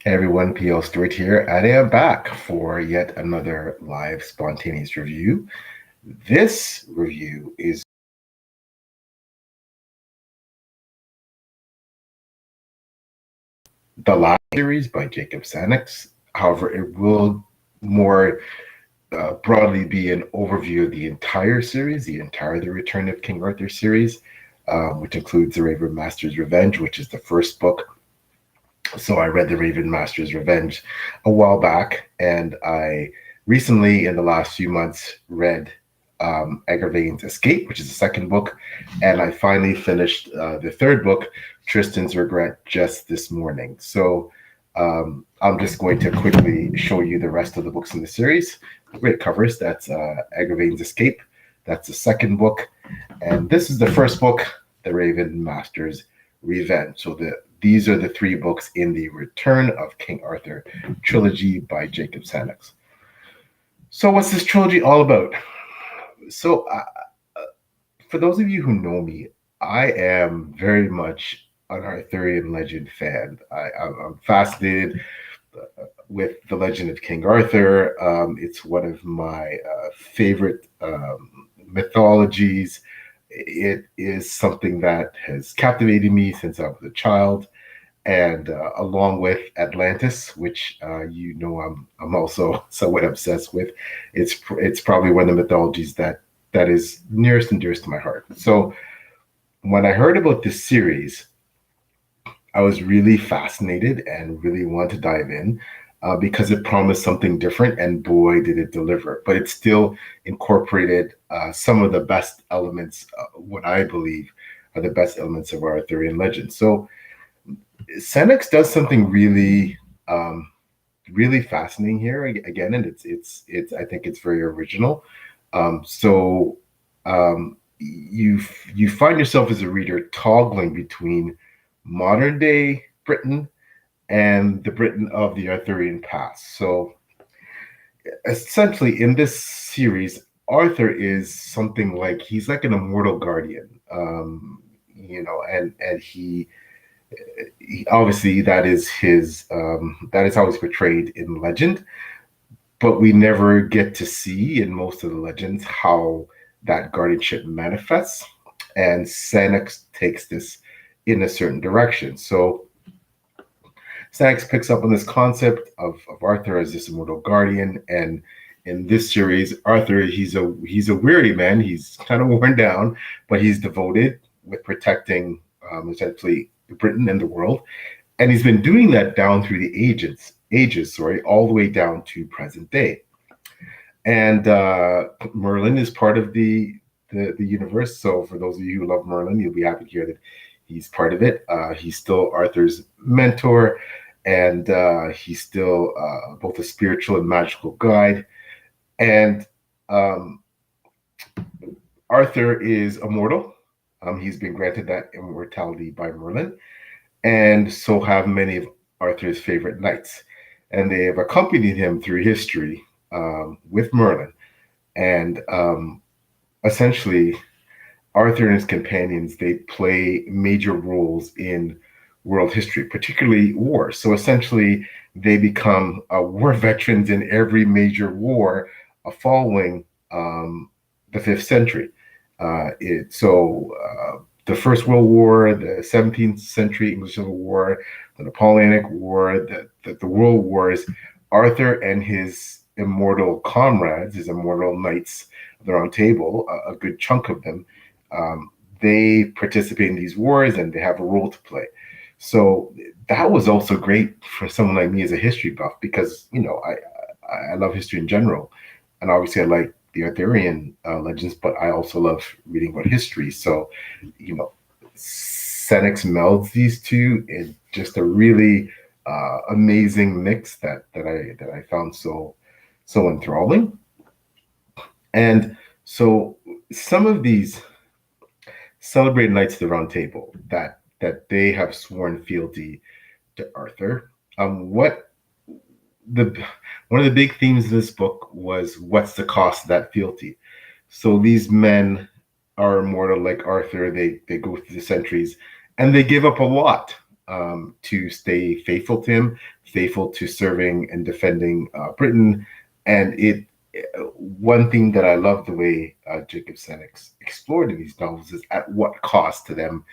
Hey everyone, PL Stewart here, and I am back for yet another live spontaneous review. This review is the last series by Jacob Sannox. However, it will more broadly be an overview of the entire series, the entire The Return of King Arthur series, which includes The Raven Master's Revenge, which is the first book. So I read The Raven Master's Revenge a while back, and I recently, in the last few months, read Agravain's Escape, which is the second book, and I finally finished the third book, Tristan's Regret, just this morning. So I'm just going to quickly show you the rest of the books in the series. Great covers. That's Agravain's Escape. That's the second book, and this is the first book, The Raven Master's Revenge. So these are the three books in the Return of King Arthur trilogy by Jacob Sannox. So what's this trilogy all about? So for those of you who know me, I am very much an Arthurian Legend fan. I'm fascinated with the legend of King Arthur. It's one of my favorite mythologies. It is something that has captivated me since I was a child, and along with Atlantis, which I'm also somewhat obsessed with. It's probably one of the mythologies that is nearest and dearest to my heart. So when I heard about this series, I was really fascinated and really wanted to dive in because it promised something different, and boy, did it deliver. But it still incorporated some of the best elements, what I believe are the best elements of our Arthurian legend. So Sannox does something really fascinating here again, and it's I think it's very original. So you find yourself as a reader toggling between modern day Britain and the Britain of the Arthurian past. So essentially, in this series, Arthur is something like he's like an immortal guardian, and he obviously that is how he's portrayed in legend, but we never get to see in most of the legends how that guardianship manifests, and Sannox takes this in a certain direction. So Sannox picks up on this concept of Arthur as this immortal guardian, and in this series, Arthur, he's a weary man. He's kind of worn down, but he's devoted with protecting essentially Britain and the world, and he's been doing that down through the ages, all the way down to present day. And Merlin is part of the universe. So for those of you who love Merlin, you'll be happy to hear that he's part of it. He's still Arthur's mentor, and he's still both a spiritual and magical guide. And Arthur is immortal. He's been granted that immortality by Merlin, and so have many of Arthur's favorite knights. And they have accompanied him through history with Merlin. And essentially, Arthur and his companions, they play major roles in world history, particularly war. So essentially, they become war veterans in every major war following the 5th century. The First World War, the 17th century English Civil War, the Napoleonic War, the World Wars, Arthur and his immortal comrades, his immortal knights of the Round Table, a good chunk of them, they participate in these wars and they have a role to play. So that was also great for someone like me as a history buff, because I love history in general, and obviously I like the Arthurian legends, but I also love reading about history. So, Sannox melds these two in just a really amazing mix that I found so enthralling. And so some of these celebrated knights of the Round Table that they have sworn fealty to Arthur. One of the big themes of this book was, what's the cost of that fealty? So these men are immortal like Arthur. They go through the centuries, and they give up a lot to stay faithful to him, faithful to serving and defending Britain. And one thing that I love the way Jacob Sannox explored in these novels is at what cost to them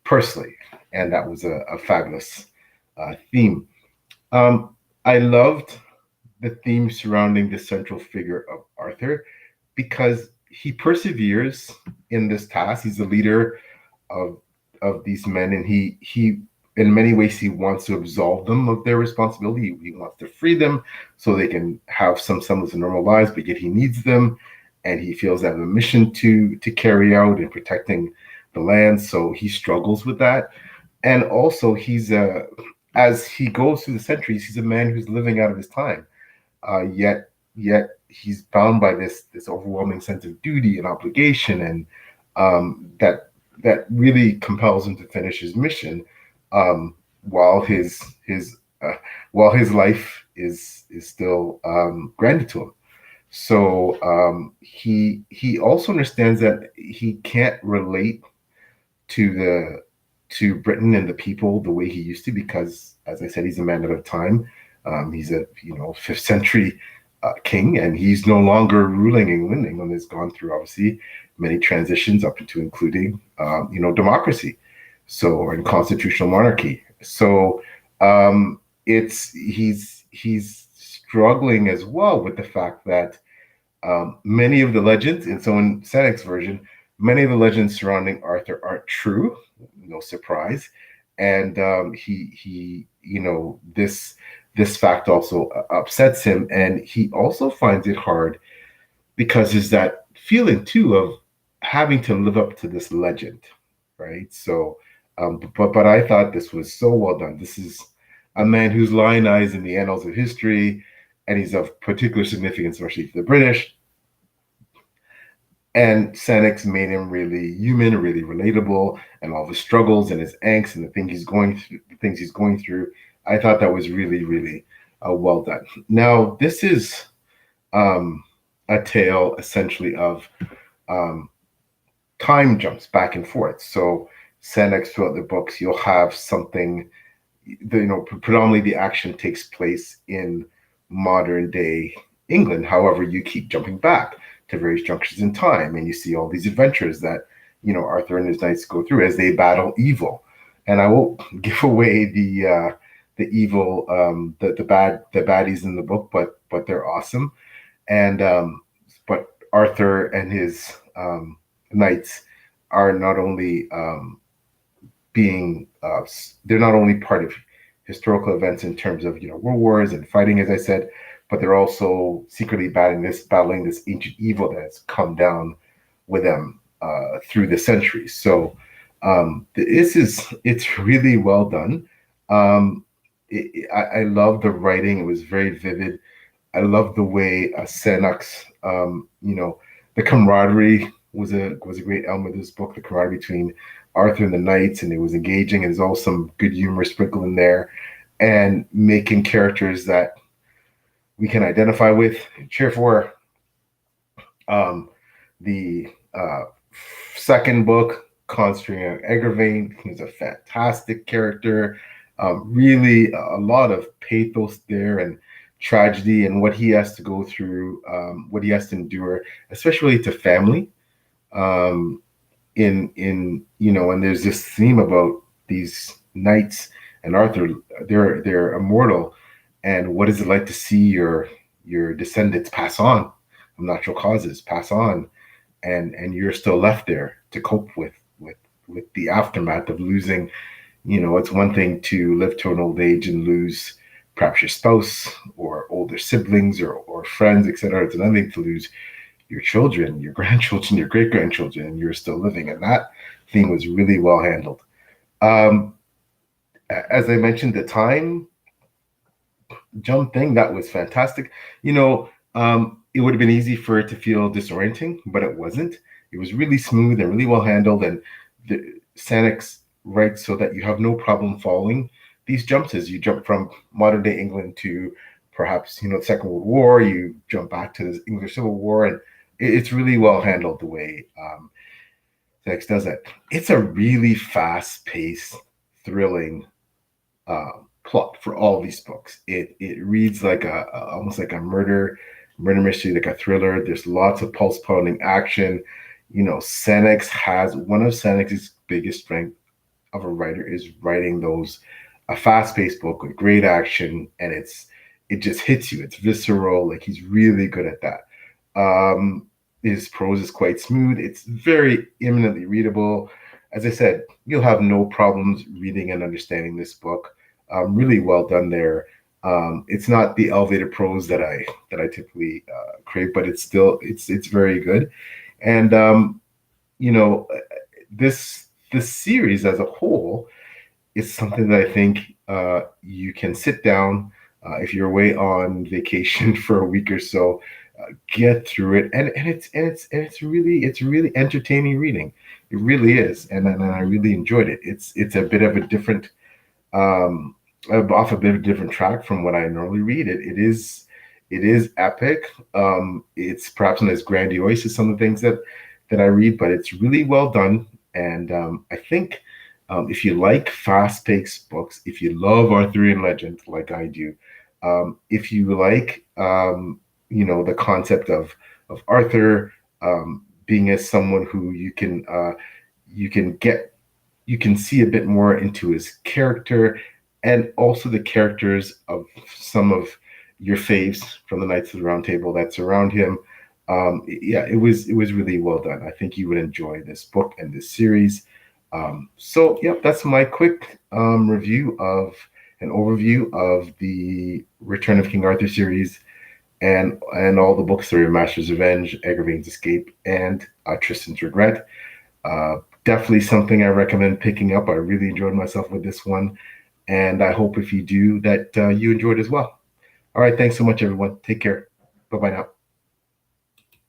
personally, and that was a fabulous theme. I loved the theme surrounding the central figure of Arthur because he perseveres in this task. He's the leader of these men, and he in many ways he wants to absolve them of their responsibility. He wants to free them so they can have some semblance of normal lives, but yet he needs them, and he feels they have a mission to carry out in protecting the land. So he struggles with that, and also he's as he goes through the centuries, he's a man who's living out of his time. Yet he's bound by this overwhelming sense of duty and obligation, and that really compels him to finish his mission, while while his life is still granted to him. So he also understands that he can't relate to Britain and the people the way he used to, because, as I said, he's a man of time. He's a 5th century king, and he's no longer ruling England. England has gone through obviously many transitions up into including democracy, so and constitutional monarchy. So he's struggling as well with the fact that many of the legends, and so in Sannox's version, many of the legends surrounding Arthur aren't true. No surprise, and he this fact also upsets him, and he also finds it hard because there's that feeling too of having to live up to this legend, right? So, but I thought this was so well done. This is a man who's lionized in the annals of history, and he's of particular significance, especially to the British. And Sannox made him really human, really relatable, and all the struggles and his angst and the things he's going through. I thought that was really, really well done. Now, this is a tale essentially of time jumps back and forth. So Sannox, throughout the books, you'll have something, predominantly the action takes place in modern day England. However, you keep jumping back to various junctures in time, and you see all these adventures that Arthur and his knights go through as they battle evil. And I won't give away the evil, the baddies in the book, but they're awesome. And but Arthur and his knights are not only they're not only part of historical events in terms of world wars and fighting, as I said, but they're also secretly battling this ancient evil that has come down with them through the centuries. So it's really well done. I love the writing; it was very vivid. I love the way Sannox, the camaraderie was a great element of this book. The camaraderie between Arthur and the knights, and it was engaging. And there's also some good humor sprinkled in there, and making characters that we can identify with and cheer for. The second book, Constantine Agravain, he's a fantastic character. Really, a lot of pathos there and tragedy, and what he has to go through, what he has to endure, especially to family. And there's this theme about these knights and Arthur. They're immortal, and what is it like to see your descendants pass on from natural causes, pass on, and you're still left there to cope with the aftermath of losing. It's one thing to live to an old age and lose perhaps your spouse or older siblings or friends, etc. It's another thing to lose your children, your grandchildren, your great grandchildren, and you're still living. And that theme was really well handled. As I mentioned, the time jump thing, that was fantastic. It would have been easy for it to feel disorienting, but it wasn't. It was really smooth and really well handled, and Sannox writes so that you have no problem following these jumps as you jump from modern day England to perhaps the Second World War. You jump back to the English Civil War, and it's really well handled the way Sannox does it. It's a really fast-paced, thrilling plot for all these books. It reads like almost like a murder mystery, like a thriller. There's lots of pulse pounding action. Sannox has one of Sannox's biggest strengths of a writer is writing those a fast-paced book with great action, and it just hits you. It's visceral. Like, he's really good at that. His prose is quite smooth. It's very eminently readable. As I said, you'll have no problems reading and understanding this book. Really well done there. It's not the elevated prose that I typically crave, but it's very good. And you know, this series as a whole is something that I think you can sit down if you're away on vacation for a week or so, get through it, and it's really entertaining reading. It really is, and I really enjoyed it. It's a bit of a different off a bit of a different track from what I normally read. It is epic. It's perhaps not as grandiose as some of the things that I read, but it's really well done. And I think if you like fast-paced books, if you love Arthurian Legend like I do, if you like the concept of Arthur being as someone who you can get you can see a bit more into his character, and also the characters of some of your faves from the Knights of the Round Table that surround him. Yeah, it was really well done. I think you would enjoy this book and this series. So yeah, that's my quick review of an overview of the Return of King Arthur series, and all the books that are Master's Revenge, Agravain's Escape, and Tristan's Regret. Definitely something I recommend picking up. I really enjoyed myself with this one, and I hope if you do that you enjoyed as well. All right, thanks so much, everyone. Take care. Bye bye now.